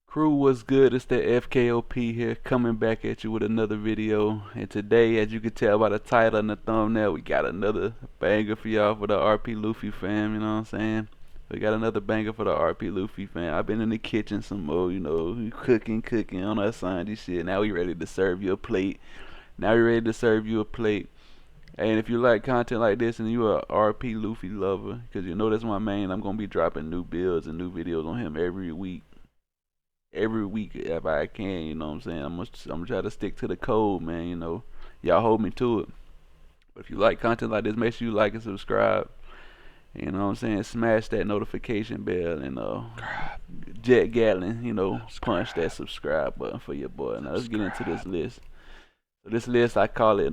Crew, what's good? It's the FKOP here, coming back at you with another video. And today, as you can tell by the title and the thumbnail, we got another banger for y'all for the RP Luffy fam, you know what I'm saying? We got another banger for the RP Luffy fam. I've been in the kitchen some more, cooking on our Sunday shit. Now we ready to serve you a plate. Now we ready to serve you a plate. And if you like content like this and you're a RP Luffy lover, because you know that's my main, I'm going to be dropping new builds and new videos on him every week if I can, you know what I'm saying? I'm gonna try to stick to the code, man, Y'all hold me to it. But if you like content like this, make sure you like and subscribe. You know what I'm saying? Smash that notification bell and Jet Gatlin, punch that subscribe button for your boy. Now let's get into this list. So this list I call it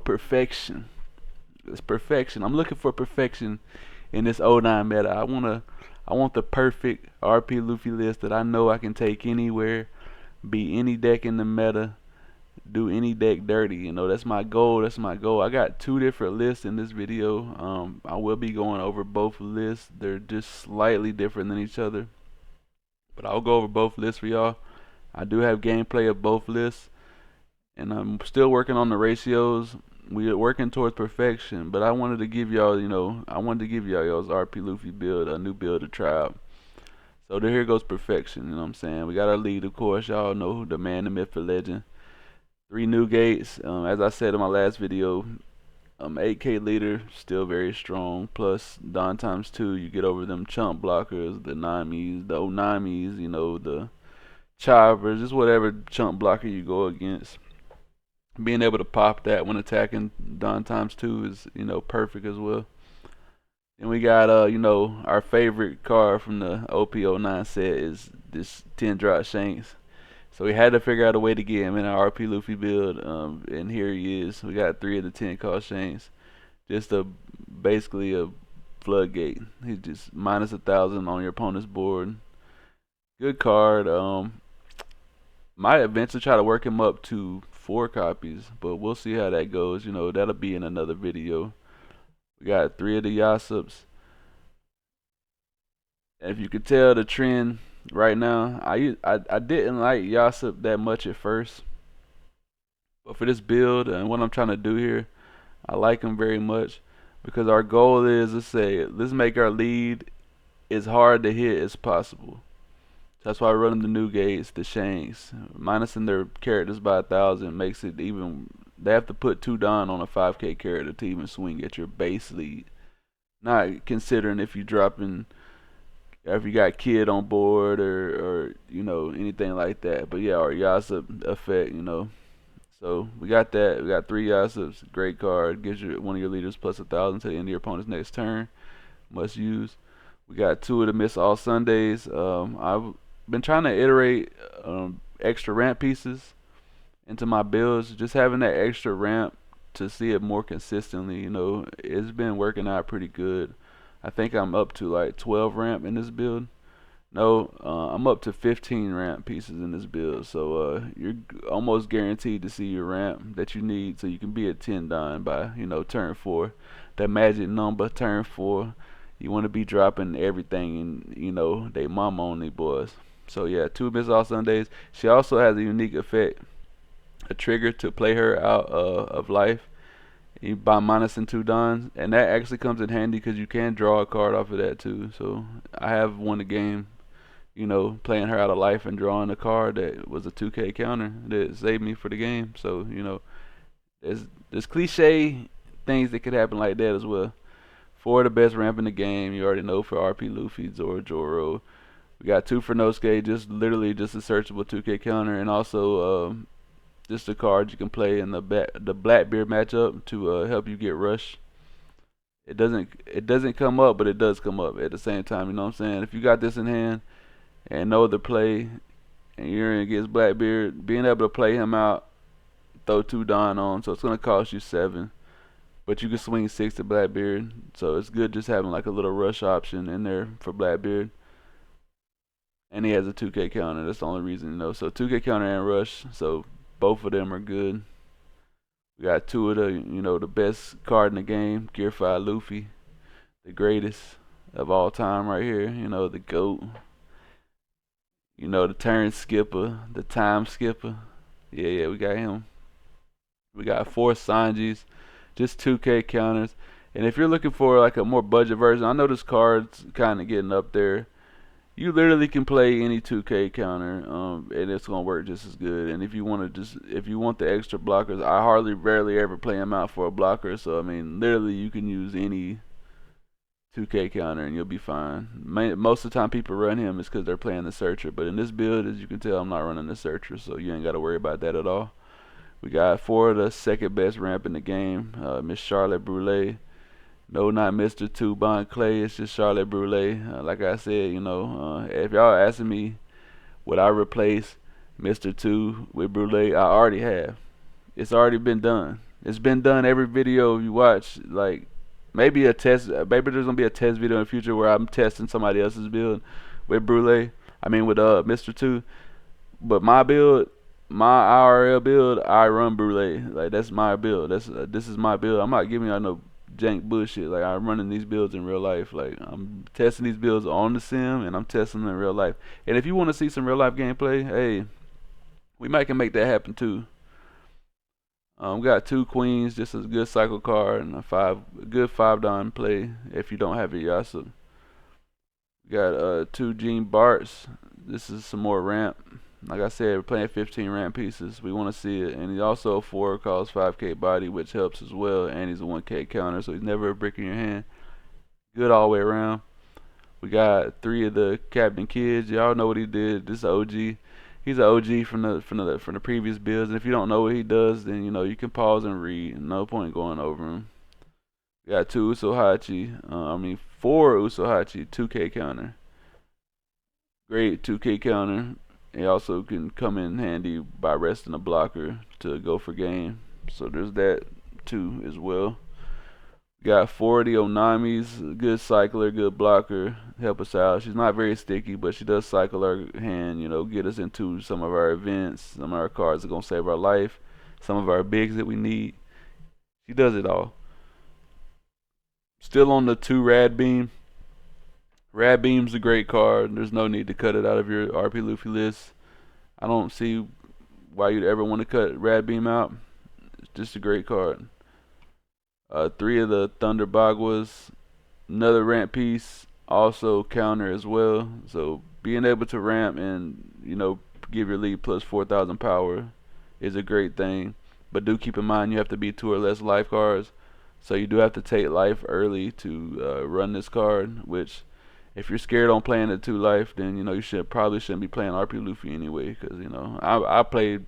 perfection. It's perfection. I'm looking for perfection in this '09 meta. I want the perfect RP Luffy list that I know I can take anywhere, beat any deck in the meta, do any deck dirty. That's my goal. That's my goal. I got two different lists in this video. I will be going over both lists. They're just slightly different than each other, but I'll go over both lists for y'all. I do have gameplay of both lists, and I'm still working on the ratios. We are working towards perfection, but I wanted to give y'all, y'all's RP Luffy build, a new build to try out. So here goes perfection, you know what I'm saying? We got our lead, of course. Y'all know the man, the myth, the legend. 3 new gates. As I said in my last video, 8K leader, still very strong. Plus, Don times 2, you get over them chump blockers, the Namis, the Onamis, the Choppers, just whatever chump blocker you go against. Being able to pop that when attacking Don times 2 is, perfect as well. And we got, our favorite card from the op09 set is this 10 drop Shanks. So we had to figure out a way to get him in our RP Luffy build, and here he is. We got 3 of the 10 called Shanks. Just basically a floodgate. He's just minus 1,000 on your opponent's board. Good card. Might eventually try to work him up to 4 copies, but we'll see how that goes. That'll be in another video. We got 3 of the Yasups. And if you could tell the trend right now, I didn't like Yasup that much at first, but for this build and what I'm trying to do here, I like him very much because our goal is let's make our lead as hard to hit as possible. That's why we're running the new gates, the Shanks. Minusing their characters by 1,000 makes it even. They have to put 2 down on a 5K character to even swing at your base lead. Not considering if you got Kid on board or anything like that. But yeah, our Yasup effect, So we got that. We got 3 Yasups. Great card. Gives you one of your leaders plus 1,000 to the end of your opponent's next turn. Must use. We got 2 of the Miss All Sundays. I've been trying to iterate extra ramp pieces into my builds. Just having that extra ramp to see it more consistently, it's been working out pretty good. I think I'm up to like 12 ramp in this build. No, I'm up to 15 ramp pieces in this build. So you're almost guaranteed to see your ramp that you need so you can be at 10 done by, turn 4. That magic number, turn 4. You want to be dropping everything and they mama on they boys. So yeah, 2 Miss All Sundays. She also has a unique effect, a trigger to play her out of life. You buy minus and 2 dons, and that actually comes in handy because you can draw a card off of that too. So I have won the game, playing her out of life and drawing a card that was a 2K counter that saved me for the game. So there's cliche things that could happen like that as well. 4 of the best ramp in the game, you already know, for RP Luffy, Zoro, Joro. We got 2 for Nosuke, literally just a searchable 2K counter, and also just a card you can play in the Blackbeard matchup to help you get rush. It doesn't come up, but it does come up at the same time. You know what I'm saying? If you got this in hand and no other play, and you're against Blackbeard, being able to play him out, throw 2 Don on, so it's gonna cost you 7. But you can swing 6 to Blackbeard, so it's good just having like a little rush option in there for Blackbeard. And he has a 2K counter. That's the only reason, So 2K counter and rush. So both of them are good. We got 2 of the, the best card in the game. Gear 5 Luffy, the greatest of all time right here. The GOAT. You know, the turn skipper, the time skipper. Yeah, we got him. We got 4 Sanjis, just 2K counters. And if you're looking for like a more budget version, I know this card's kind of getting up there. You literally can play any 2K counter, and it's gonna work just as good. And if you want to if you want the extra blockers, I rarely ever play him out for a blocker. So I mean, literally, you can use any 2K counter and you'll be fine. Most of the time, people run him is because they're playing the searcher. But in this build, as you can tell, I'm not running the searcher, so you ain't got to worry about that at all. We got 4 of the second best ramp in the game. Miss Charlotte Brule. No, not Mr. 2 Bond Clay. It's just Charlotte Brule. Like I said, you know, if y'all asking me would I replace Mr. 2 with Brule, I already have. It's already been done. It's been done every video you watch. Like maybe a test. Maybe there's gonna be a test video in the future where I'm testing somebody else's build with Brule. I mean with Mr. 2. But my build, my IRL build, I run Brule. Like that's my build. This is my build. I'm not giving y'all no jank bullshit. Like I'm running these builds in real life. Like I'm testing these builds on the sim and I'm testing them in real life. And if you want to see some real life gameplay, hey, we might can make that happen too. We got 2 queens, just a good cycle card, and a good 5-dime play if you don't have it Yasa. We got 2 Gene Barts. This is some more ramp. Like I said, we're playing 15 ramp pieces. We want to see it. And he's also a 4, costs 5K body, which helps as well. And he's a 1K counter, so he's never a brick in your hand. Good all the way around. We got 3 of the Captain Kids. Y'all know what he did. This is OG. He's an OG from the previous builds. And if you don't know what he does, then you know you can pause and read. No point going over him. We got 2 Usohachi. 4 Usohachi, 2K counter. Great 2K counter. He also can come in handy by resting a blocker to go for game. So there's that too as well. We got 4 of the Onamis, good cycler, good blocker, help us out. She's not very sticky, but she does cycle our hand, you know, get us into some of our events. Some of our cards are going to save our life. Some of our bigs that we need. She does it all. Still on the 2 Rad Beam. Rad Beam's a great card. There's no need to cut it out of your RP Luffy list. I don't see why you'd ever want to cut Rad Beam out. It's just a great card. 3 of the Thunder Bagwas. Another ramp piece. Also counter as well. So being able to ramp and, you know, give your lead plus 4,000 power is a great thing. But do keep in mind you have to be 2 or less life cards. So you do have to take life early to run this card, which if you're scared on playing at 2 life, then you know you probably shouldn't be playing RP Luffy anyway. Because you know I played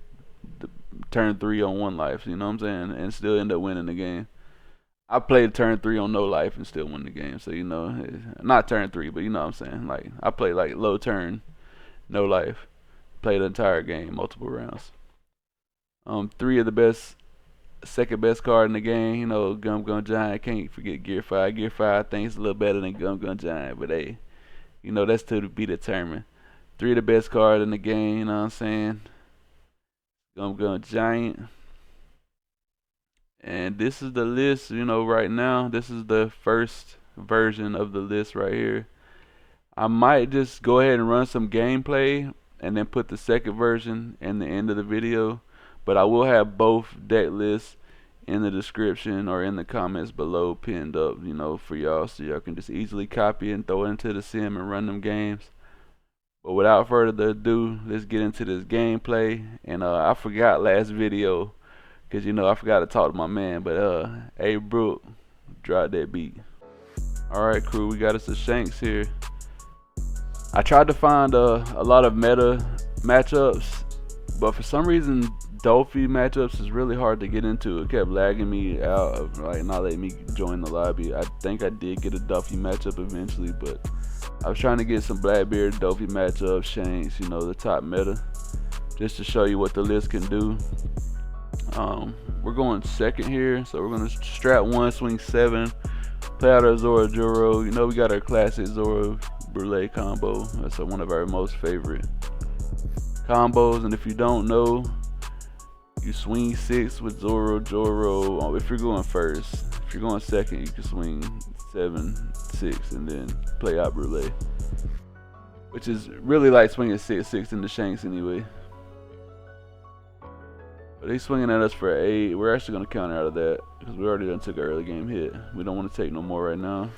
the turn 3 on 1 life, you know what I'm saying, and still end up winning the game. I played turn 3 on no life and still win the game. So you know, not turn 3, but you know what I'm saying. Like I played like low turn, no life, played the entire game, multiple rounds. 3 of the best. Second best card in the game, you know, Gum Gum Giant. Can't forget Gear 5. Gear 5 I think it's a little better than Gum Gum Giant, but hey, you know, that's to be determined. 3 of the best card in the game, you know what I'm saying? Gum Gum Giant. And this is the list, you know, right now. This is the first version of the list right here. I might just go ahead and run some gameplay and then put the second version in the end of the video. But I will have both deck lists in the description or in the comments below pinned up, you know, for y'all, so y'all can just easily copy and throw it into the sim and run them games. But without further ado, let's get into this gameplay. And I forgot last video, cause you know I forgot to talk to my man. But hey Brooke, drop that beat. Alright crew, we got us a Shanks here. I tried to find a lot of meta matchups, but for some reason Dolphy matchups is really hard to get into. It kept lagging me out, like not letting me join the lobby. I think I did get a Dolphy matchup eventually, but I was trying to get some Blackbeard, Dolphy matchups, Shanks, you know, the top meta, just to show you what the list can do. We're going second here, so we're gonna strat 1, swing 7, play out our Zoro Joro. You know, we got our classic Zoro Brule combo. That's one of our most favorite combos, and if you don't know, you swing 6 with Zoro Joro if you're going first. If you're going second, you can swing 7, 6, and then play out Brule. which is really like swinging 6-6 into Shanks anyway. But he's swinging at us for 8. We're actually going to counter out of that because we already done took an early game hit. We don't want to take no more right now.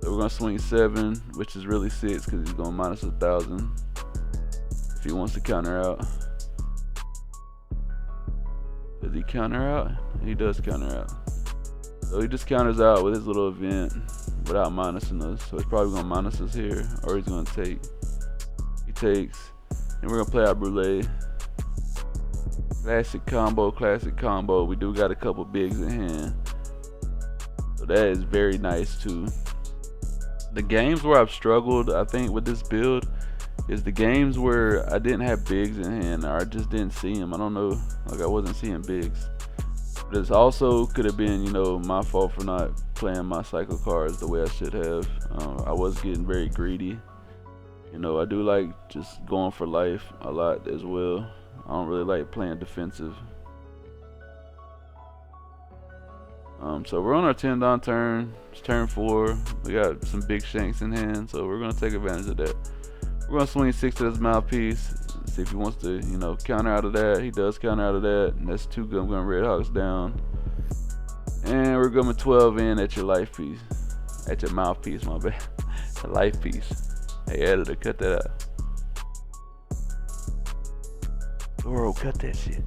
So we're going to swing 7, which is really 6 because he's going minus 1,000 if he wants to counter out. Does he counter out? He does counter out. So he just counters out with his little event without minusing us. So he's probably going to minus us here, or he's going to take. He takes, and we're going to play out Brûlée. Classic combo. We do got a couple bigs in hand. So that is very nice too. The games where I've struggled, I think, with this build is the games where I didn't have bigs in hand or I just didn't see them. I don't know, like I wasn't seeing bigs. This also could have been, you know, my fault for not playing my cycle cards the way I should have. I was getting very greedy. You know, I do like just going for life a lot as well. I don't really like playing defensive. So we're on our 10 down turn. It's turn 4. We got some big Shanks in hand, so we're gonna take advantage of that. We're gonna swing 6 to this mouthpiece. See if he wants to, you know, counter out of that. He does counter out of that, and that's 2 Gun Red Hawks down. And we're going 12 in at your life piece, at your mouthpiece. My bad, the life piece. Hey editor, cut that out. Bro, cut that shit.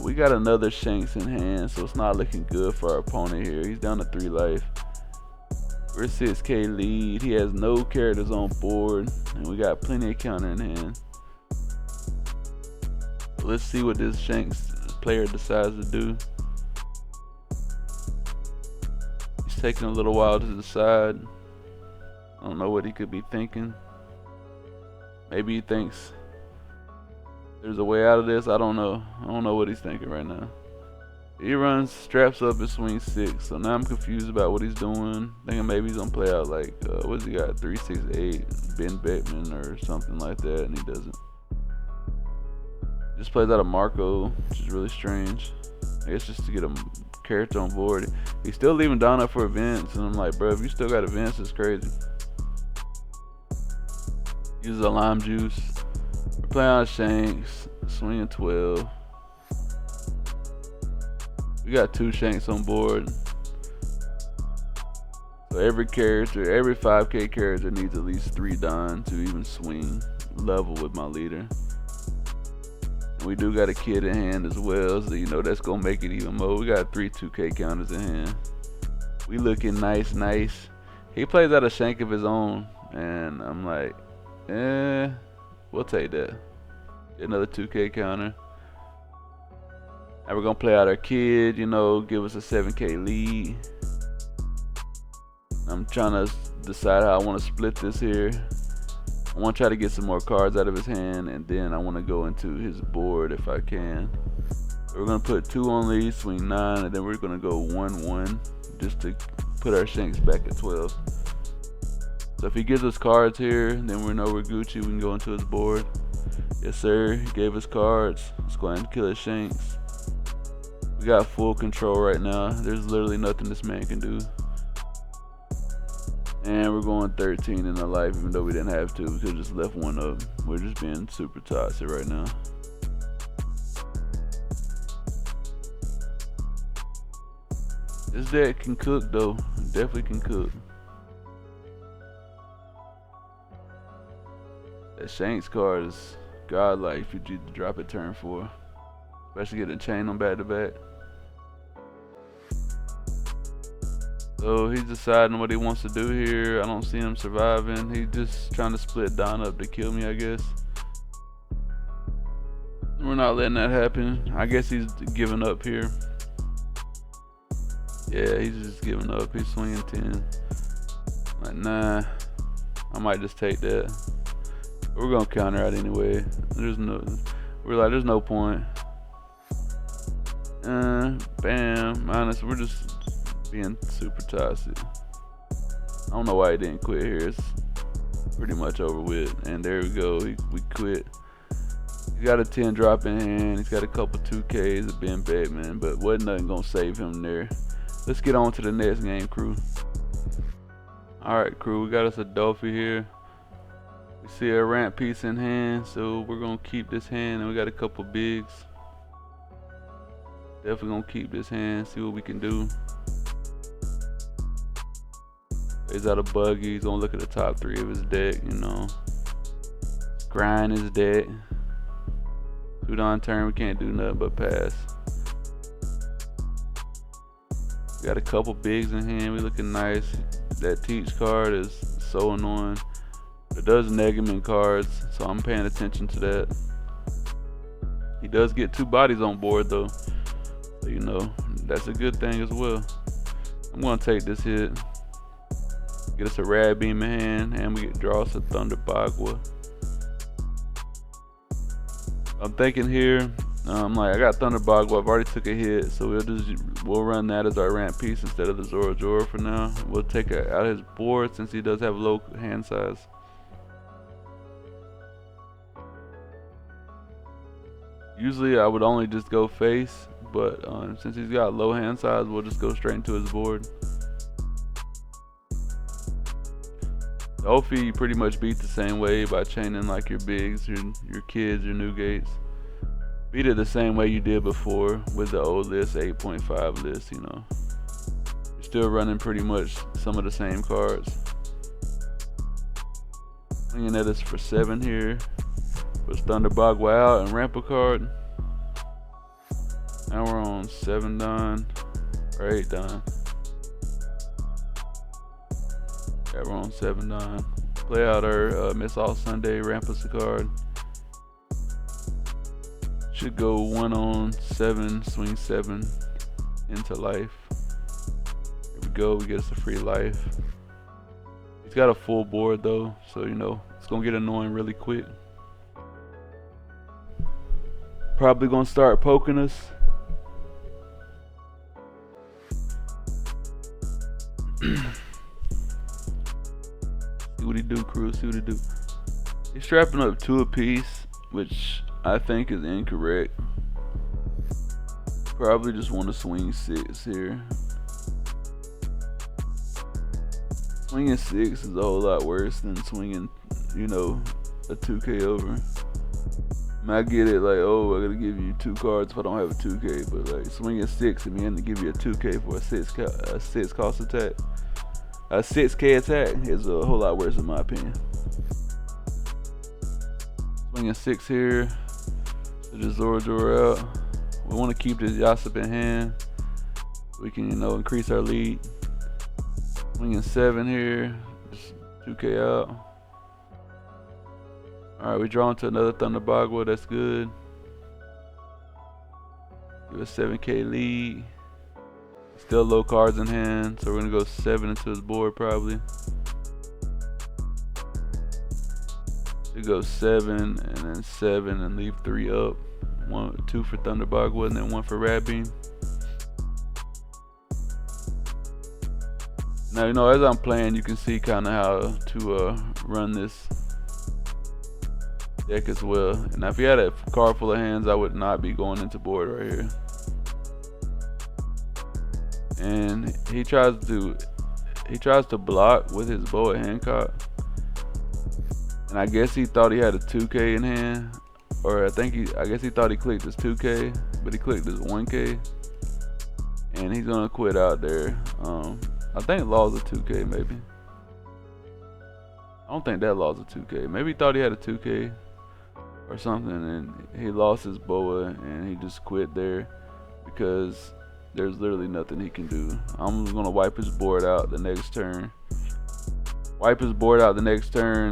We got another Shanks in hand, so it's not looking good for our opponent here. He's down to 3 life. We're 6k lead. He has no characters on board, and we got plenty of counter in hand. So let's see what this Shanks player decides to do. He's taking a little while to decide. I don't know what he could be thinking. Maybe he thinks there's a way out of this. I don't know. I don't know what he's thinking right now. He runs, straps up, and swings 6. So now I'm confused about what he's doing. Thinking maybe he's gonna play out like what's he got? 3-6-8, Ben Beckman or something like that, and he doesn't. Just plays out a Marco, which is really strange. I guess just to get a character on board. He's still leaving Don up for events, and I'm like, bro, if you still got events, it's crazy. Uses a lime juice. We're playing out Shanks, swinging 12. We got 2 Shanks on board. So every character, every 5k character needs at least 3 Don to even swing level with my leader. And we do got a kid in hand as well, so you know that's gonna make it even more. We got 3 2k counters in hand. We looking nice. He plays out a Shank of his own, and I'm like, we'll take that. Get another 2k counter. And we're gonna play out our kid, you know, give us a 7k lead. I'm trying to decide how I want to split this here. I want to try to get some more cards out of his hand, and then I want to go into his board if I can. We're gonna put 2 on lead, swing 9, and then we're gonna go 1-1 just to put our Shanks back at 12. So if he gives us cards here, then we know we're Gucci. We can go into his board. Yes, sir. He gave us cards. Let's go ahead and kill his Shanks. We got full control right now. There's literally nothing this man can do. And we're going 13 in the life, even though we didn't have to. We could have just left 1 up. We're just being super toxic right now. This deck can cook though. Definitely can cook. That Shanks card is godlike if you need to drop it turn 4. Especially get a chain on back to back. So he's deciding what he wants to do here. I don't see him surviving. He's just trying to split Don up to kill me, I guess. We're not letting that happen. I guess he's giving up here. Yeah, he's just giving up. He's swinging 10. Like, nah, I might just take that. We're gonna counter out anyway. There's no point. Bam, minus. We're just being super toxic. I don't know why he didn't quit here. It's pretty much over with. And there we go. We quit. He's got a 10 drop in hand. He's got a couple 2Ks of Ben Batman, but wasn't nothing gonna save him there. Let's get on to the next game, crew. Alright, crew, we got us a Dolphy here. We see a ramp piece in hand, so we're gonna keep this hand, and we got a couple bigs. Definitely gonna keep this hand, see what we can do. He's out a buggy, he's gonna look at the top 3 of his deck, you know. Grind his deck. 2-down turn, we can't do nothing but pass. We got a couple bigs in hand, we looking nice. That teach card is so annoying. It does neg him in cards, so I'm paying attention to that. He does get 2 bodies on board though, so you know, that's a good thing as well. I'm gonna take this hit. Get us a Rad Beam in hand, and we draw us a Thunder Bagua. I'm thinking here, I got Thunder Bagua, I've already took a hit, so we'll run that as our ramp piece instead of the Zoro Joro for now. We'll take it out of his board since he does have low hand size. Usually I would only just go face, but since he's got low hand size, we'll just go straight into his board. Dolphy pretty much beat the same way by chaining like your bigs, your kids, your new gates. Beat it the same way you did before with the old list, 8.5 list, you know. You're still running pretty much some of the same cards. Swinging at us for 7 here. Puts Thunder Bagua out and ramp a card. Now we're on 7 done or 8 done. Yeah, we're on 7 done. Play out our Miss All Sunday, ramp us a card. Should go 1 on 7, swing 7 into life. Here we go, we get us a free life. He's got a full board though, so you know, it's gonna get annoying really quick. Probably gonna start poking us. See what he do, crew, see what he do. He's strapping up 2 apiece, which I think is incorrect. Probably just want to swing 6 here. Swinging 6 is a whole lot worse than swinging, you know, a 2K over. I get it, like, oh, I gotta give you 2 cards if I don't have a 2K, but like swinging 6 and me to give you a 2K for a 6 cost attack, a 6K attack is a whole lot worse in my opinion. Swinging 6 here, so just Zoro Joro out. We want to keep this Yasop in hand so we can, you know, increase our lead. Swinging 7 here, just 2K out. Alright, we draw into another Thunder Bagua, that's good. Give us 7K lead. Still low cards in hand, so we're gonna go 7 into his board probably. We go 7 and then 7 and leave 3 up. 2 for Thunder Bagua and then 1 for Rad Beam. Now, you know, as I'm playing, you can see kind of how to run this deck as well. And if he had a card full of hands, I would not be going into board right here. And he tries to block with his bow at Hancock. And I guess he thought he had a 2K in hand, or I guess he thought he clicked his 2K, but he clicked his 1K, and he's gonna quit out there. I think Law's a 2K maybe. I don't think that Law's a 2K. Maybe he thought he had a 2K or something, and he lost his boa and he just quit there because there's literally nothing he can do. I'm gonna wipe his board out the next turn.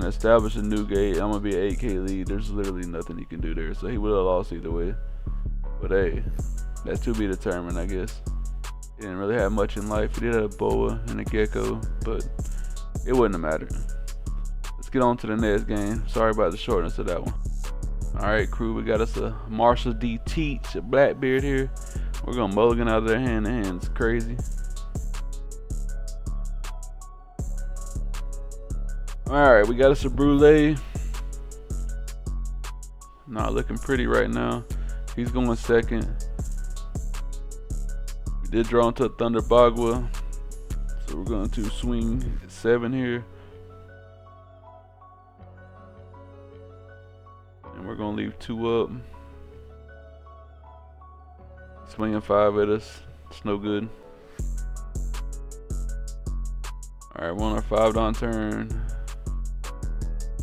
Establish a new gate. I'm gonna be an 8K lead. There's literally nothing he can do there, so he would have lost either way. But hey, that's to be determined, I guess. He didn't really have much in life. He did have a boa and a gecko, but it wouldn't have mattered. Let's get on to the next game. Sorry about the shortness of that one. Alright, crew, we got us a Marshall D Teach, a Blackbeard here. We're gonna mulligan out of their hand to hand. It's crazy. Alright, we got us a Brule. Not looking pretty right now. He's going second. We did draw into a Thunder Bagua, so So we're going to swing 7 here. And we're going to leave 2 up. Swinging 5 at us. It's no good. Alright, we're on our 5 down turn.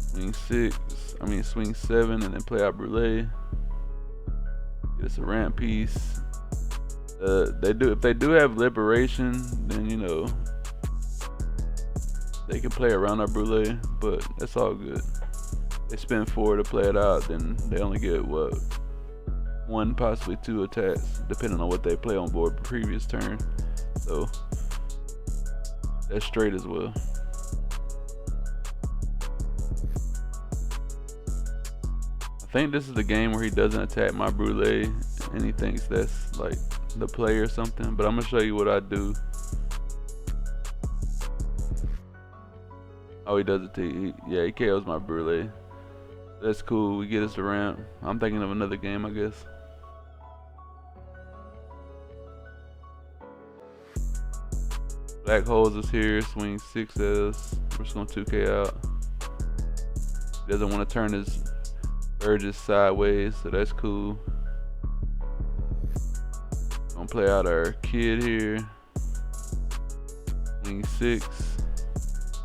Swing 7 and then play out Brûlée. Get us a ramp piece. If they do have Liberation, then you know they can play around our Brûlée, but that's all good. They spend 4 to play it out, then they only get what, 1, possibly 2 attacks, depending on what they play on board the previous turn. So that's straight as well. I think this is the game where he doesn't attack my Brûlée and he thinks that's like the play or something, but I'm gonna show you what I do. Oh, he does it yeah, he KOs my Brûlée. That's cool, we get us the ramp. I'm thinking of another game, I guess. Black Holes is here, swing 6 at us. We're just gonna 2K out. He doesn't want to turn his Burgess sideways, so that's cool. Gonna play out our kid here. Swing 6.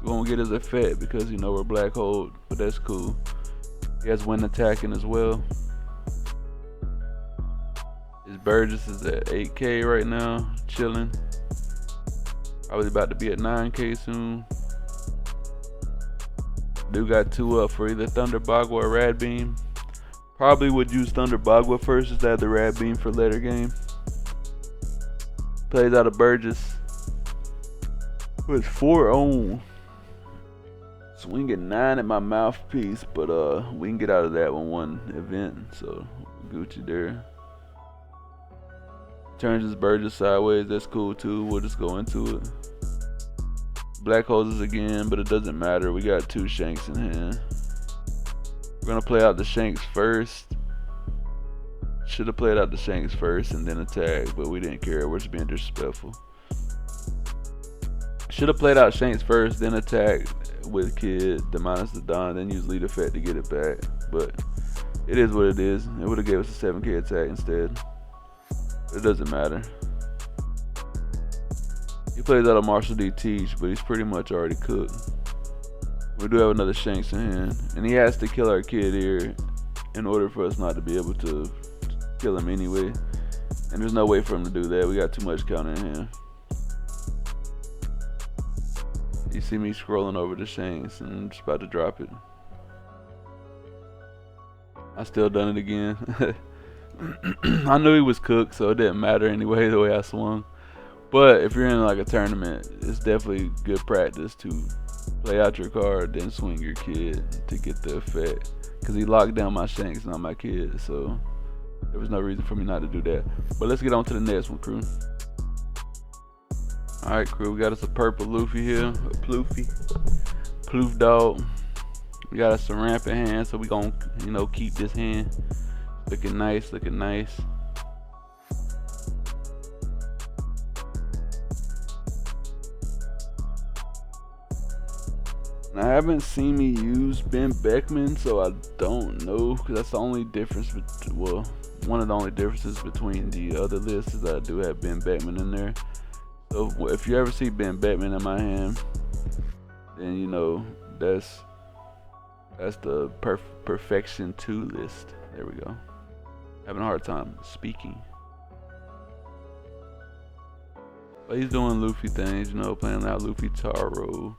We won't get his effect because you know we're black hole, but that's cool. He has wind attacking as well. His Burgess is at 8K right now, chilling. Probably about to be at 9K soon. Dude got 2 up for either Thunder Bagua or Rad Beam. Probably would use Thunder Bagua first instead of the Rad Beam for later game. Plays out of Burgess with 4 on. Swinging 9 at my mouthpiece, but we can get out of that one event, so Gucci there. Turns his Burgess sideways, that's cool too. We'll just go into it. Black hoses again, but it doesn't matter. We got 2 Shanks in hand. We're gonna play out the Shanks first. Should have played out the Shanks first and then attack, but we didn't care. We're just being disrespectful. Should have played out Shanks first, then attack with Kid, the minus the Don, then use lead effect to get it back. But it is what it is. It would have gave us a 7K attack instead. It doesn't matter. He plays out of Marshall D Teach, but he's pretty much already cooked. We do have another Shanks in hand, and he has to kill our kid here in order for us not to be able to kill him anyway. And there's no way for him to do that. We got too much counter in hand. You see me scrolling over the Shanks, and I'm just about to drop it. I still done it again. I knew he was cooked, so it didn't matter anyway the way I swung. But if you're in like a tournament, it's definitely good practice to play out your card, then swing your kid to get the effect. Because he locked down my Shanks, not my kid, so there was no reason for me not to do that. But let's get on to the next one, crew. Alright, crew, we got us a Purple Luffy here, a Ploofy, Ploof Dog. We got us some ramp in hand, so we gonna, you know, keep this hand looking nice, looking nice. And I haven't seen me use Ben Beckman, so I don't know, because that's the only difference, well, one of the only differences between the other lists is that I do have Ben Beckman in there. So if you ever see Ben Beckman in my hand, then you know that's the Perfection 2 list. There we go. Having a hard time speaking. But he's doing Luffy things, you know, playing out Luffy Taro.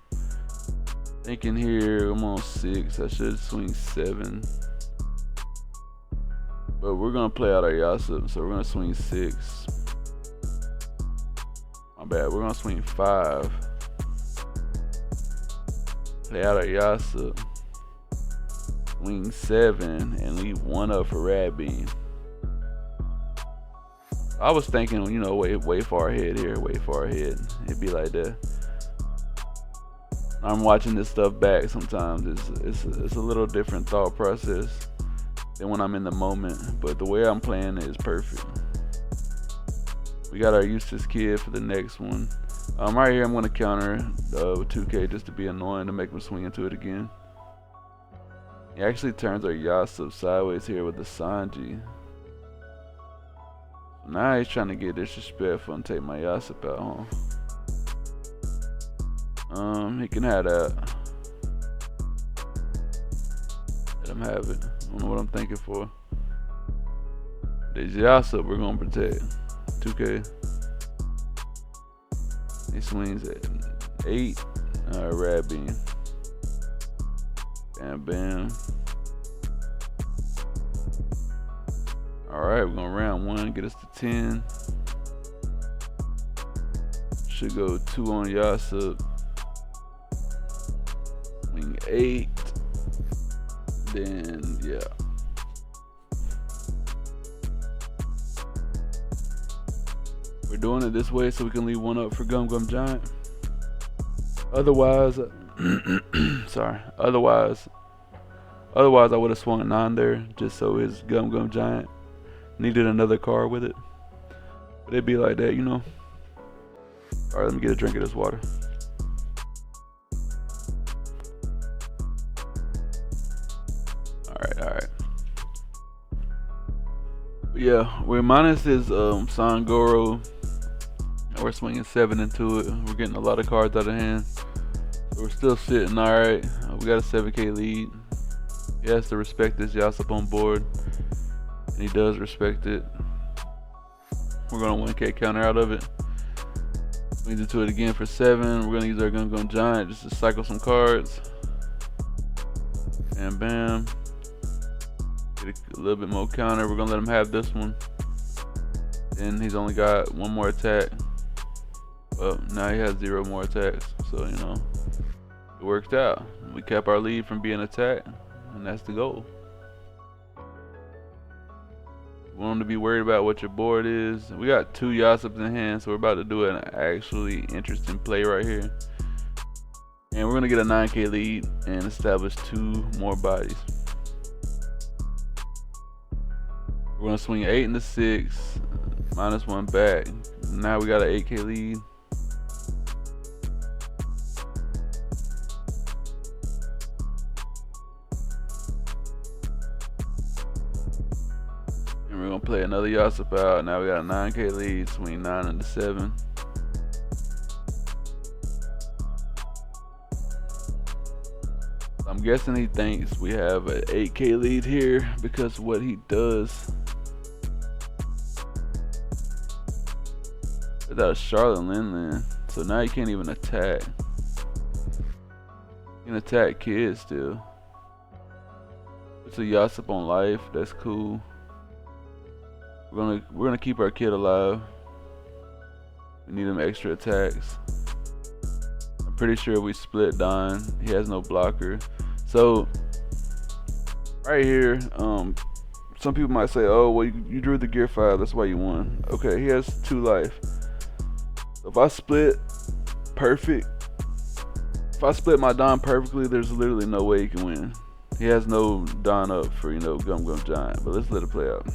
Thinking here, I'm on 6. I should swing 7. But we're gonna play out our Yasup, so we're gonna swing 6. My bad, we're gonna swing 5. Play out our Yasup. Swing 7 and leave 1 up for Rad Beam. I was thinking, you know, way far ahead here, way far ahead. It'd be like that. I'm watching this stuff back sometimes. It's a little different thought process than when I'm in the moment. But the way I'm playing it is perfect. We got our Eustace Kid for the next one. Right here I'm gonna counter with 2K just to be annoying to make him swing into it again. He actually turns our Yasup sideways here with the Sanji. Now he's trying to get disrespectful and take my Yasup out, huh? He can have that. Let him have it. I don't know what I'm thinking for. This Yasup we're gonna protect. 2K. He swings at 8. Rad beam. Bam, bam. Alright, we're gonna round 1, get us to 10. Should go 2 on Yasup. Swing 8. Then, yeah. We're doing it this way so we can leave 1 up for Gum Gum Giant. Otherwise, sorry. Otherwise I would have swung a 9 there just so his Gum Gum Giant needed another card with it. But it'd be like that, you know. All right, let me get a drink of this water. All right. But yeah, we're minus his Sangoro. We're swinging 7 into it. We're getting a lot of cards out of hand. So we're still sitting alright. We got a 7K lead. He has to respect this Yasup on board. And he does respect it. We're going to 1K counter out of it. Swings into it again for 7. We're going to use our Gum Gum Giant just to cycle some cards. And bam. Get a little bit more counter. We're going to let him have this one. And he's only got 1 more attack. Well, now he has 0 more attacks, so you know, it worked out. We kept our lead from being attacked, and that's the goal. You want him to be worried about what your board is. We got 2 Yasups in hand, so we're about to do an actually interesting play right here. And we're gonna get a 9K lead and establish 2 more bodies. We're gonna swing 8 into 6, minus 1 back. Now we got an 8K lead. And we're gonna play another Yasup out. Now we got a 9K lead, swing 9 into 7. I'm guessing he thinks we have an 8K lead here because of what he does. Without Charlotte Linlin, so now you can't even attack. You can attack kids still. It's a Yasup on life. That's cool. We're gonna keep our kid alive. We need him extra attacks. I'm pretty sure we split Don. He has no blocker. So right here, some people might say, "Oh, well, you drew the Gear 5. That's why you won." Okay, he has 2 life. If I split perfect, if I split my Don perfectly, there's literally no way he can win. He has no Don up for, you know, Gum Gum Giant, but let's let it play out.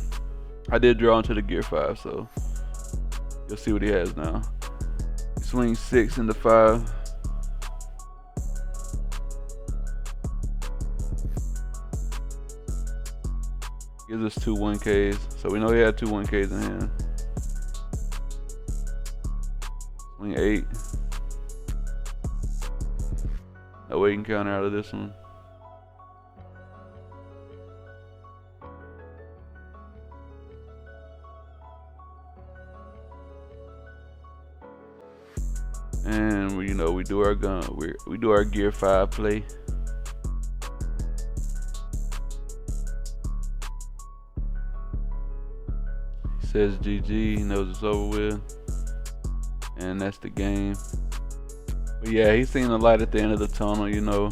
I did draw into the Gear 5, so you'll see what he has now. He swings 6 into 5. Gives us 2 1Ks, so we know he had 2 1Ks in hand. Swing 8. No way you can counter out of this one. And we, you know, we do our we do our Gear 5 play. He says GG, he knows it's over with. And that's the game. But yeah, he's seen the light at the end of the tunnel, you know.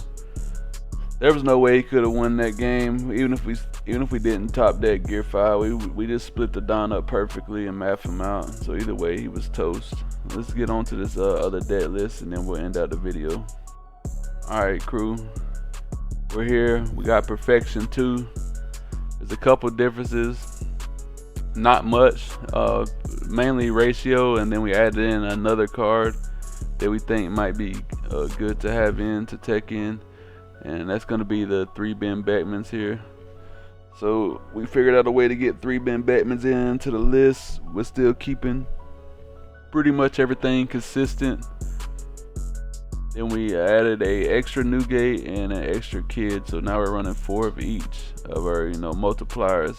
There was no way he could have won that game, even if we didn't top that Gear 5. We just split the Don up perfectly and mapped him out. So either way, he was toast. Let's get on to this other dead list, and then we'll end out the video. Alright, crew. We're here. We got Perfection 2. There's a couple differences. Not much. Mainly ratio, and then we added in another card. that we think might be good to have in to tech in, and that's gonna be the 3 Ben Beckmans here. So we figured out a way to get 3 Ben Beckmans into the list. We're still keeping pretty much everything consistent. Then we added a extra Newgate and an extra Kid, so now we're running 4 of each of our multipliers,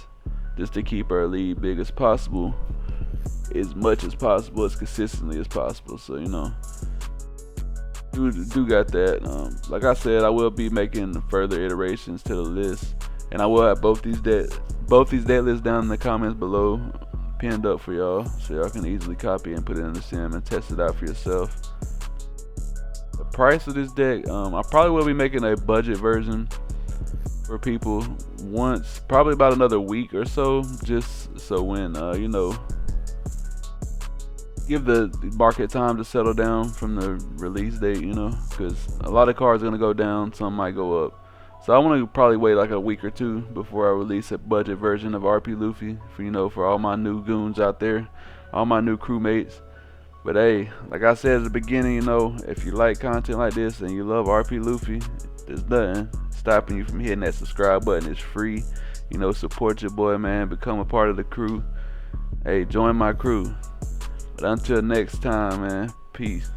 just to keep our lead big as possible, as much as possible, as consistently as possible. So do got that. Like I said, I will be making further iterations to the list, and I will have both these dead lists down in the comments below, pinned up for y'all, so y'all can easily copy and put it in the sim and test it out for yourself. The price of this deck, I probably will be making a budget version for people once, probably about another week or so, just so when give the market time to settle down from the release date, because a lot of cards are gonna go down, some might go up. So I want to probably wait like a week or two before I release a budget version of RP Luffy for all my new goons out there, all my new crewmates. But hey, like I said at the beginning, if you like content like this and you love RP Luffy, there's nothing stopping you from hitting that subscribe button. It's free. Support your boy, man. Become a part of the crew. Hey, join my crew. But until next time, man, peace.